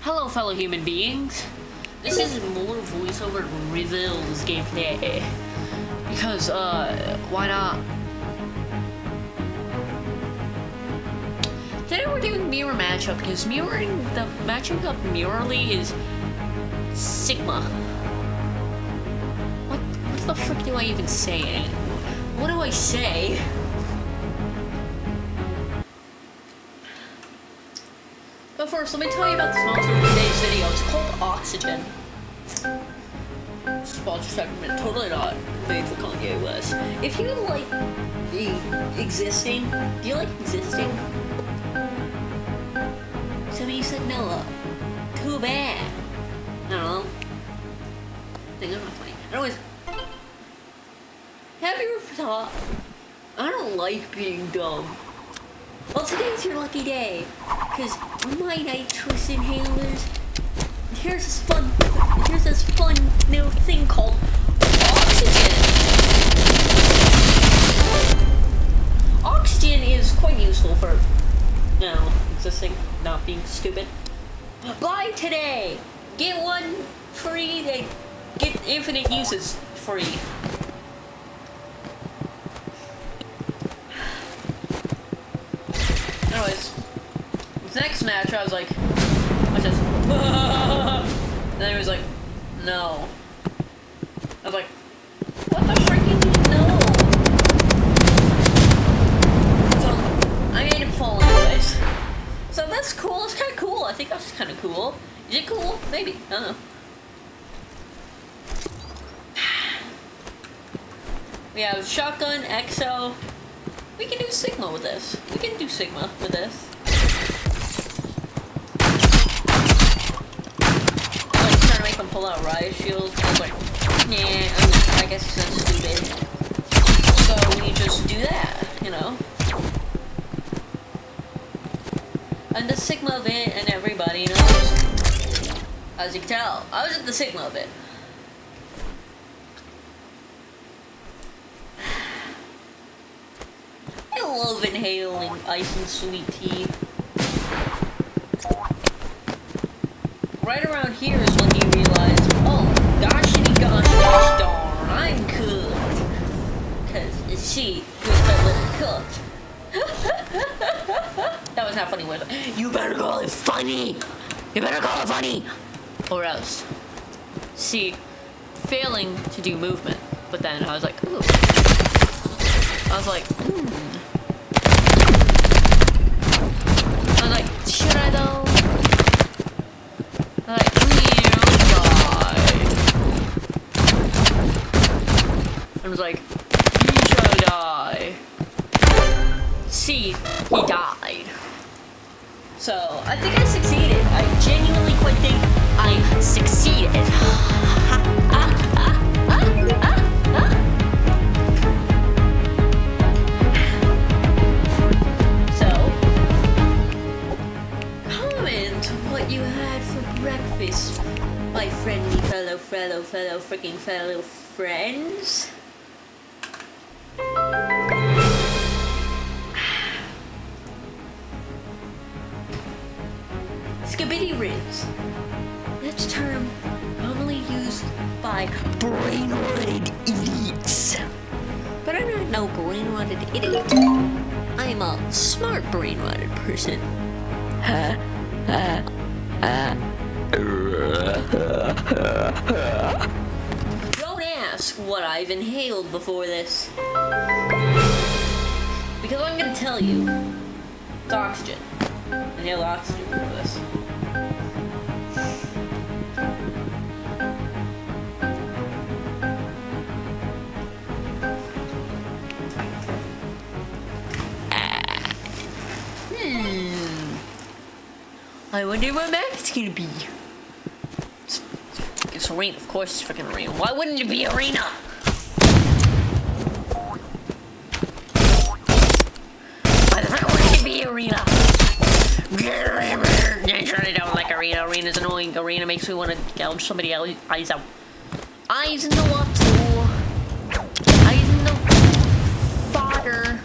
Hello, fellow human beings. This is more voiceover reveals gameplay. Because, why not? Today we're doing mirror matchup, because matching up mirrorly is Sigma. What the frick do I even say? What do I say? But first, let me tell you about the sponsor of today's video. It's called Oxygen. Sponsor segment, totally not made for Kanye West. If you like existing, do you like existing? Some of you said no. Too bad. I don't know. I think I'm not funny. Anyways, have you ever thought, I don't like being dumb? Well, today's your lucky day, because my nitrous inhalers, here's this fun new thing called Oxygen. Oxygen is quite useful for, existing, not being stupid. Buy today! Get one free, get infinite uses free. Anyways, this next match, I was like, what's this? And then he was like, no. I was like, what the freaking no? So, I made him fall anyways. So that's cool, it's kinda cool. I think that's kinda cool. Is it cool? Maybe, I don't know. We have Shotgun, EXO. We can do Sigma with this. We can do Sigma with this. I was trying to make him pull out riot shields. I was like, nah, I guess he's not stupid. So we just do that, you know? And the Sigma of it, and everybody knows. As you can tell, I was at the Sigma of it. I love inhaling ice and sweet tea. Right around here is when he realized, oh, gosh darn, I'm cooked. Because, see, he was a little cooked. That was not funny, was it? You better call it funny! You better call it funny! Or else. See, failing to do movement. But then I was like, ooh. I was like, I was like, should I though? I was like, die. I was like, he shall die. See, he died. So, I think I succeeded. I genuinely quite think I succeeded. You had for breakfast, my friendly fellow freaking fellow friends. Skibidi ribs. That's a term commonly used by brain-rotted idiots. But I'm not no brain-rotted idiot. I'm a smart brain-rotted person. Don't ask what I've inhaled before this. Because I'm gonna tell you. It's oxygen. Inhale oxygen before this. I wonder what Mac's gonna be. It's Arena, of course it's freaking Arena. Why wouldn't it be Arena? Why the frick wouldn't it be Arena? I don't like Arena. Arena's annoying. Arena makes me want to gouge somebody else's eyes out. Eyes in the water. Eyes in the fodder.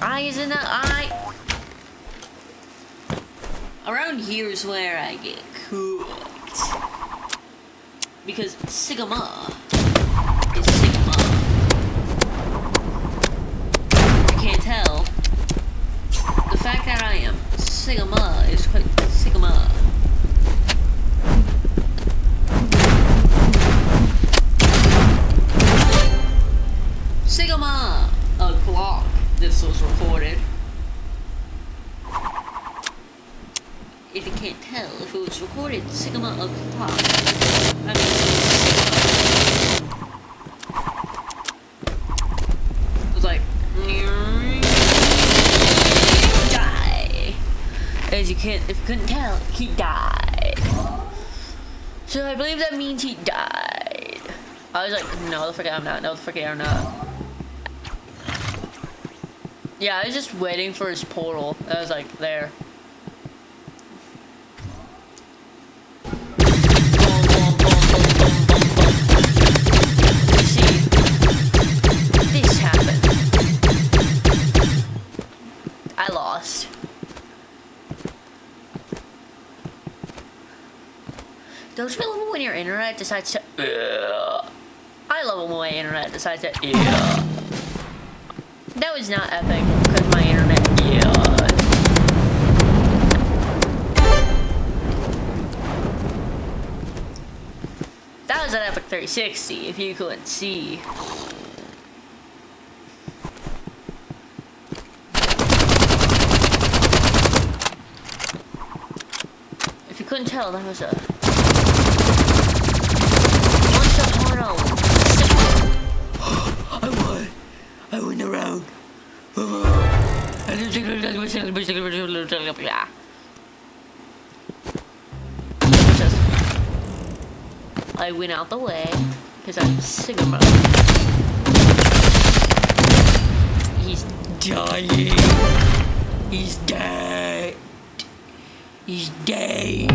Eyes in the eye. Around here's where I get cooked. Because Sigma is Sigma. I can't tell. The fact that I am Sigma is quite Sigma. Sigma o'clock. This was recorded. If you can't tell, if it was recorded, Sigma o'clock. I mean, it was like, die. As you can't, if you couldn't tell, he died. So I believe that means he died. I was like, no, the frick I'm not. No, the frick I'm not. Yeah, I was just waiting for his portal. I was like, there. Don't you love it when your internet decides to I love it when my internet decides to That was not epic because my internet That was an epic 360 if you couldn't see. If you couldn't tell, that was a I went around. I went out the way because I'm Sigma. He's dying. He's dead. He's dead.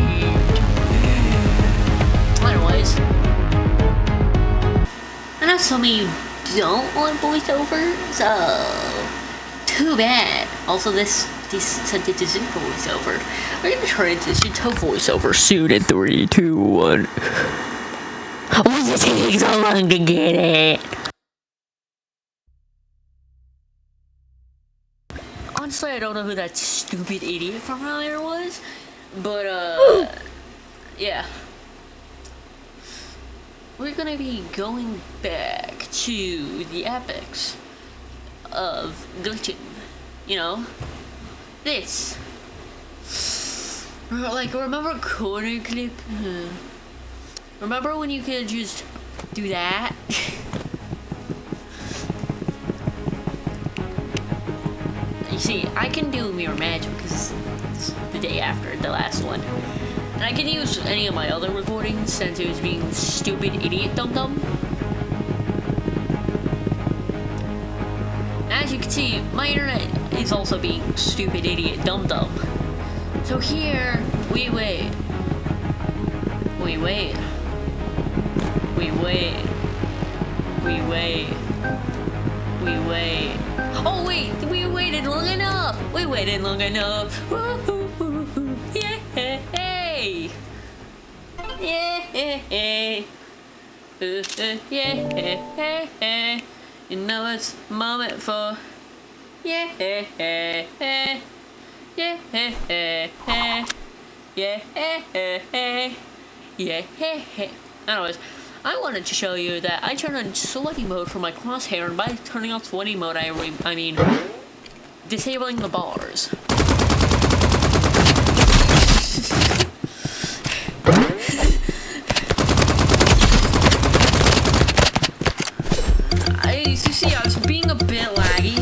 Anyways, I know some of you don't want voiceover, so too bad. Also, this since it isn't voiceover, we're gonna transition to voiceover soon in 3, 2, 1. Why is it taking so long to get it? Honestly, I don't know who that stupid idiot from earlier was, but yeah. We're gonna be going back to the epics of glitching. You know, this. Like, remember corner clip? Remember when you could just do that? You see, I can do mirror magic because it's the day after the last one. And I can use any of my other recordings since it was being stupid idiot dum-dum. As you can see, my internet is also being stupid idiot dum-dum. So here, we wait. We wait. We wait. We wait. We wait. Oh wait, we waited long enough. We waited long enough. Woo-hoo-hoo-hoo. Yeah. Yeah. Yeah. You know it's a moment for yeah. Anyways, I wanted to show you that I turned on sweaty mode for my crosshair, and by turning on sweaty mode, I mean disabling the bars. You see, I was being a bit laggy.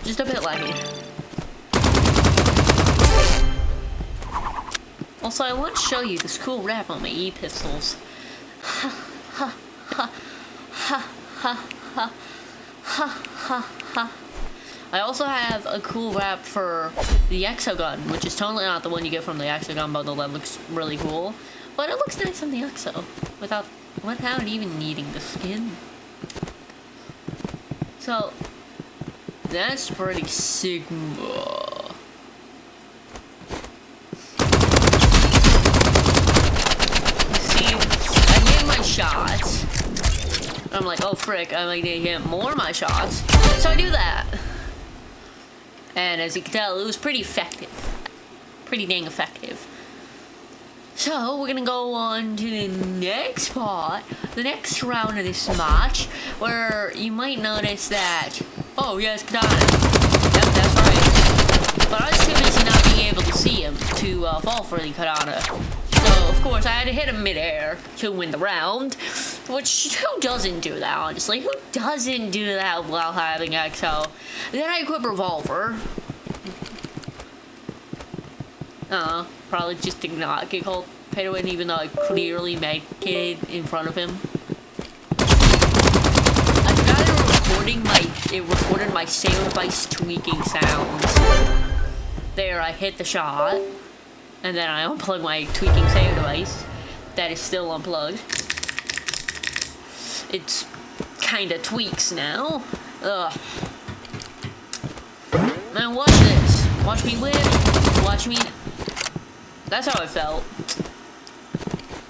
Just a bit laggy. Also, I want to show you this cool rap on my e-pistols. Ha ha ha ha ha ha ha ha ha. I also have a cool rap for the Exo gun, which is totally not the one you get from the Exo gun bundle that looks really cool. But it looks nice on the Exo, without even needing the skin. So, That's pretty sigma. See, I hit my shots. I'm like, oh frick, I might need to hit more of my shots. So I do that. And as you can tell, it was pretty effective. Pretty dang effective. So, we're gonna go on to the next part, the next round of this match, where you might notice that, oh yes, katana. Yep, that's right. But I was too busy not being able to see him to fall for the katana. So, of course, I had to hit him midair to win the round, which, who doesn't do that, honestly? Who doesn't do that while having XO? Then I equip revolver. Probably just did not get called pay to win, even though I clearly made it in front of him. I forgot it recorded my save device tweaking sounds. There, I hit the shot, and then I unplugged my tweaking save device. That is still unplugged. It's kinda tweaks now. Ugh. Man, watch this. Watch me win. Watch me. That's how it felt.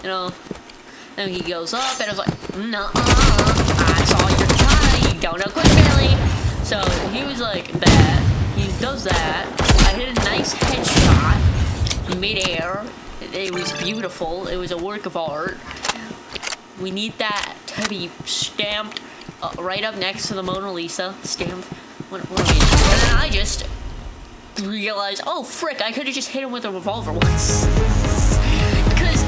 You know, and he goes up, and I was like, no, I saw your katana, you don't know quick barely. So he was like that. He does that. I hit a nice headshot mid-air. It was beautiful. It was a work of art. We need that to be stamped right up next to the Mona Lisa. Stamped. What I mean? And then I just realized, oh frick, I could have just hit him with a revolver once. Because,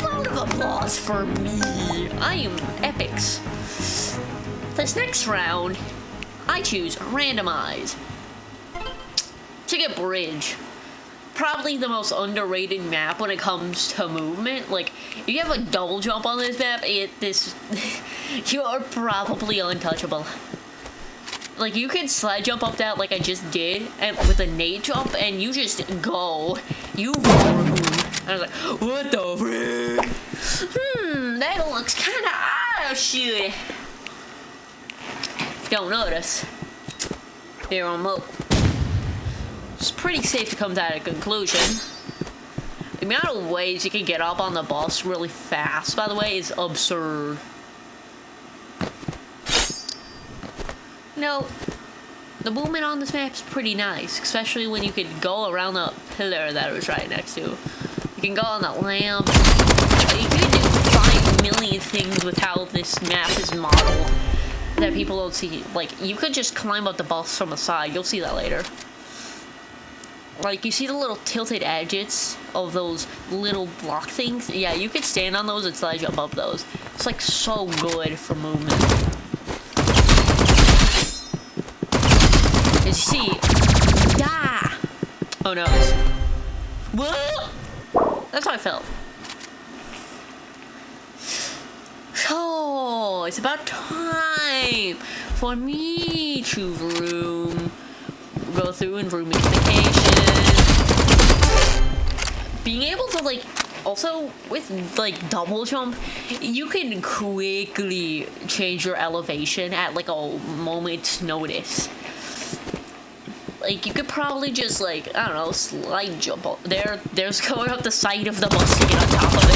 round of applause for me. I am epics. This next round, I choose randomize. To get bridge. Probably the most underrated map when it comes to movement. Like, if you have a double jump on this map, you are probably untouchable. Like, you can slide jump up that like I just did, and with a nade jump, and you just go. You room. I was like, what the frick? That looks kinda out of shit. Don't notice. Here on Mo. It's pretty safe to come to that conclusion. The amount of ways you can get up on the bus really fast, by the way, is absurd. No, the movement on this map is pretty nice, especially when you could go around the pillar that it was right next to. You can go on the lamp. You can do 5 million things with how this map is modeled that people don't see. Like, you could just climb up the bus from the side. You'll see that later. Like, you see the little tilted edges of those little block things? Yeah, you could stand on those and slide jump up those. It's, like, so good for movement. As you see, yeah. Oh no. Whoa! That's how I felt. So, it's about time for me to go through and room modification. Being able to, like, also with like double jump, you can quickly change your elevation at like a moment's notice. Like, you could probably just, like, I don't know, slide jump up. There's going up the side of the bus to get on top of it.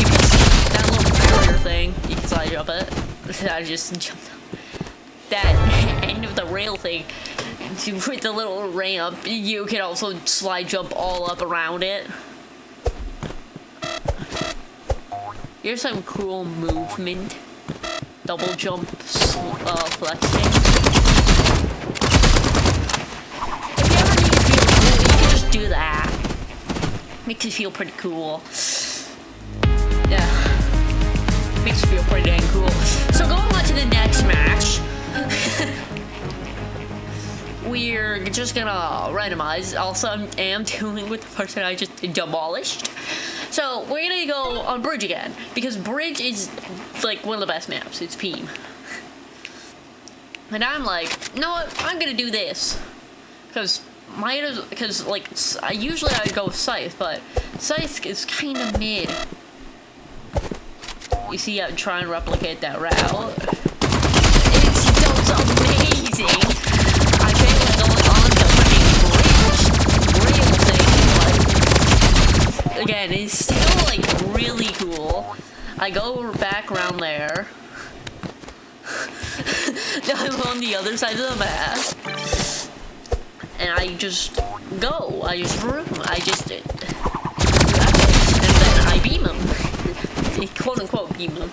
You can see that little barrier thing. You can slide jump it. I just jumped up. That end of the rail thing, with the little ramp, you can also slide jump all up around it. Here's some cool movement. Double jump, flexing. Do that. Makes you feel pretty cool. Yeah. Makes you feel pretty dang cool. So going on to the next match. We're just gonna randomize. Also, I am doing with the person I just demolished. So we're gonna go on Bridge again. Because Bridge is like one of the best maps. It's Peem. And I'm like, you know what? I'm gonna do this. Because like, usually I would go with Scythe, but Scythe is kind of mid. You see, I try and replicate that route. It does I go back around there. I'm on the other side of the map. And I just go. I just room. I just and then I beam them. Quote unquote beam them.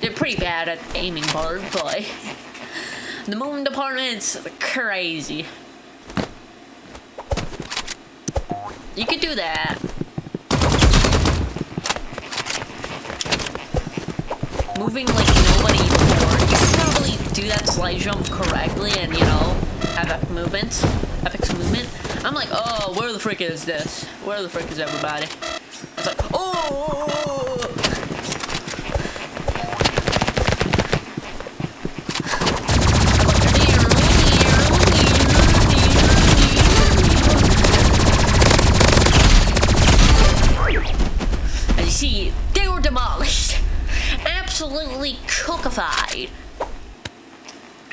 They're pretty bad at the aiming part, but the moving department's crazy. You could do that. Moving like nobody before. You could probably do that slide jump correctly and, you know, have epic movements. Epic's movement. I'm like, oh, where the frick is this? Where the frick is everybody? It's like, oh! As you see, they were demolished. Absolutely cookified.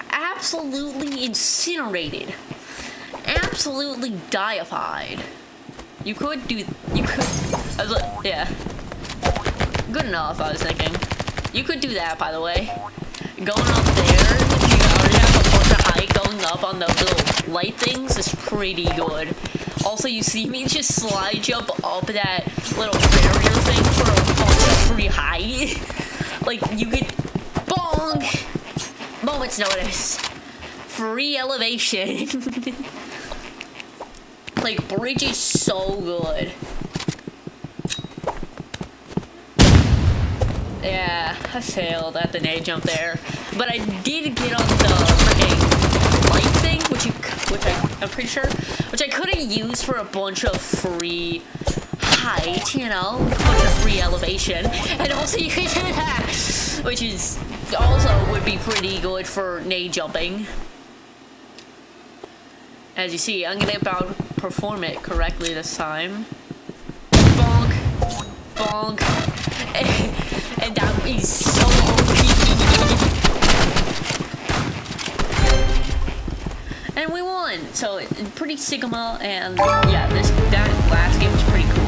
Absolutely incinerated. Absolutely deified. You could, I was like, yeah. Good enough, I was thinking. You could do that, by the way. Going up there, you already have a bunch of height going up on those little light things is pretty good. Also, you see me just slide jump up that little barrier thing for a bunch of free height. Like, you could, bong! Moment's notice. Free elevation. Like, bridge is so good. Yeah, I failed at the nade jump there. But I did get on the freaking light thing, I'm pretty sure, which I couldn't use for a bunch of free height, you know, a bunch of free elevation. And also you could do that, which is also would be pretty good for nade jumping. As you see, I'm gonna about perform it correctly this time. Bonk, bonk, and that is so OP. And we won. So pretty Sigma, and yeah, that last game was pretty cool.